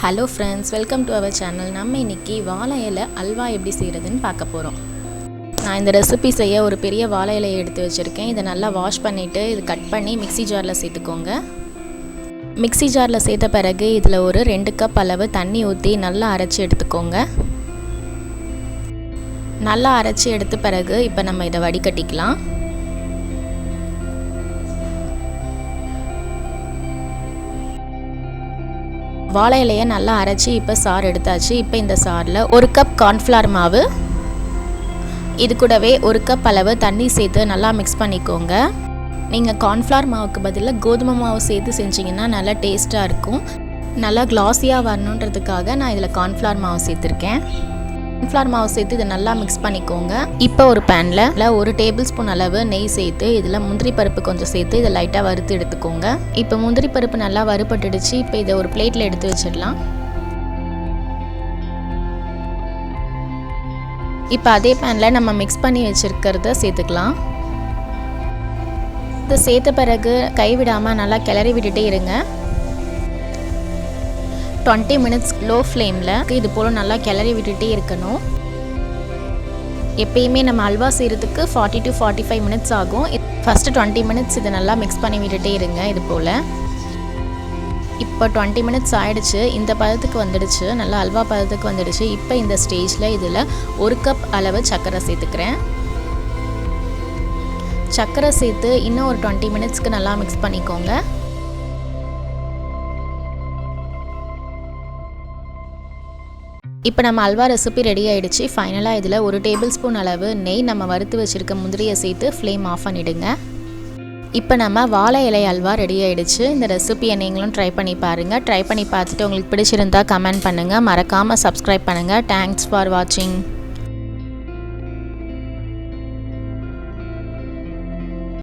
Hello friends, welcome to our channel. நம்ம இன்றைக்கி வாழை இலை அல்வா எப்படி செய்கிறதுன்னு பார்க்க போகிறோம். நான் இந்த ரெசிபி செய்ய ஒரு பெரிய வாழை இலையை எடுத்து வச்சுருக்கேன். இதை நல்லா வாஷ் பண்ணிவிட்டு இது கட் பண்ணி மிக்ஸி ஜாரில் சேர்த்துக்கோங்க. மிக்ஸி ஜாரில் சேர்த்த பிறகு இதில் ஒரு 2 கப் அளவு தண்ணி ஊற்றி நல்லா அரைச்சி எடுத்துக்கோங்க. நல்லா அரைச்சி எடுத்த பிறகு இப்போ நம்ம இதை வடிகட்டிக்கலாம். வாழை இலையை நல்லா அரைச்சி இப்போ சாறு எடுத்தாச்சு. இப்போ இந்த சாறில் 1 கப் கார்ன்ஃப்ளவர் மாவு, இது கூடவே 1 கப் அளவு தண்ணி சேர்த்து நல்லா மிக்ஸ் பண்ணிக்கோங்க. நீங்கள் கார்ன்ஃப்ளவர் மாவுக்கு பதிலாக கோதுமை மாவு சேர்த்து செஞ்சிங்கன்னா நல்லா டேஸ்ட்டாக இருக்கும். நல்லா கிளாஸியாக வரணுன்றதுக்காக நான் இதில் கார்ன்ஃப்ளவர் மாவு சேர்த்துருக்கேன். கார்ன்ஃப்ளவர் மாவு சேர்த்து இதை நல்லா மிக்ஸ் பண்ணிக்கோங்க. இப்போ ஒரு பேனில் 1 டேபிள் ஸ்பூன் அளவு நெய் சேர்த்து இதில் முந்திரி பருப்பு கொஞ்சம் சேர்த்து இதை லைட்டாக வறுத்து எடுத்துக்கோங்க. இப்போ முந்திரி பருப்பு நல்லா வறுபட்டுடுச்சு. இப்போ இதை ஒரு பிளேட்டில் எடுத்து வச்சிடலாம். இப்போ அதே பேனில் நம்ம மிக்ஸ் பண்ணி வச்சுருக்கிறத சேர்த்துக்கலாம். இதை சேர்த்த பிறகு கைவிடாமல் நல்லா கிளறி விட்டுட்டே இருங்க. 20 மினிட்ஸ் லோ ஃப்ளேமில் இது போல் நல்லா கிளறி விட்டுட்டே இருக்கணும். எப்பயுமே நம்ம அல்வா செய்கிறதுக்கு 40 to 45 மினிட்ஸ் ஆகும். ஃபஸ்ட்டு 20 மினிட்ஸ் இதை நல்லா மிக்ஸ் பண்ணி விட்டுட்டே இருங்க. இது போல் இப்போ 20 மினிட்ஸ் ஆகிடுச்சு. இந்த பதத்துக்கு வந்துடுச்சு, நல்லா அல்வா பதத்துக்கு வந்துடுச்சு. இப்போ இந்த ஸ்டேஜில் இதில் 1 கப் அளவு சர்க்கரை சேர்த்துக்கிறேன். சர்க்கரை சேர்த்து இன்னும் ஒரு 20 மினிட்ஸ்க்கு நல்லா மிக்ஸ் பண்ணிக்கோங்க. இப்போ நம்ம அல்வா ரெசிபி ரெடி ஆகிடுச்சு. ஃபைனலாக இதில் 1 டேபிள் ஸ்பூன் அளவு நெய் நம்ம வறுத்து வச்சுருக்க முந்திரியை சேர்த்து ஃப்ளேம் ஆஃப் பண்ணிவிடுங்க. இப்போ நம்ம வாழை இலை அல்வா ரெடி ஆகிடுச்சு. இந்த ரெசிபியை நீங்களும் ட்ரை பண்ணி பாருங்கள். ட்ரை பண்ணி பார்த்துட்டு உங்களுக்கு பிடிச்சிருந்தா கமெண்ட் பண்ணுங்கள். மறக்காமல் சப்ஸ்கிரைப் பண்ணுங்கள். தேங்க்ஸ் ஃபார் வாட்சிங்.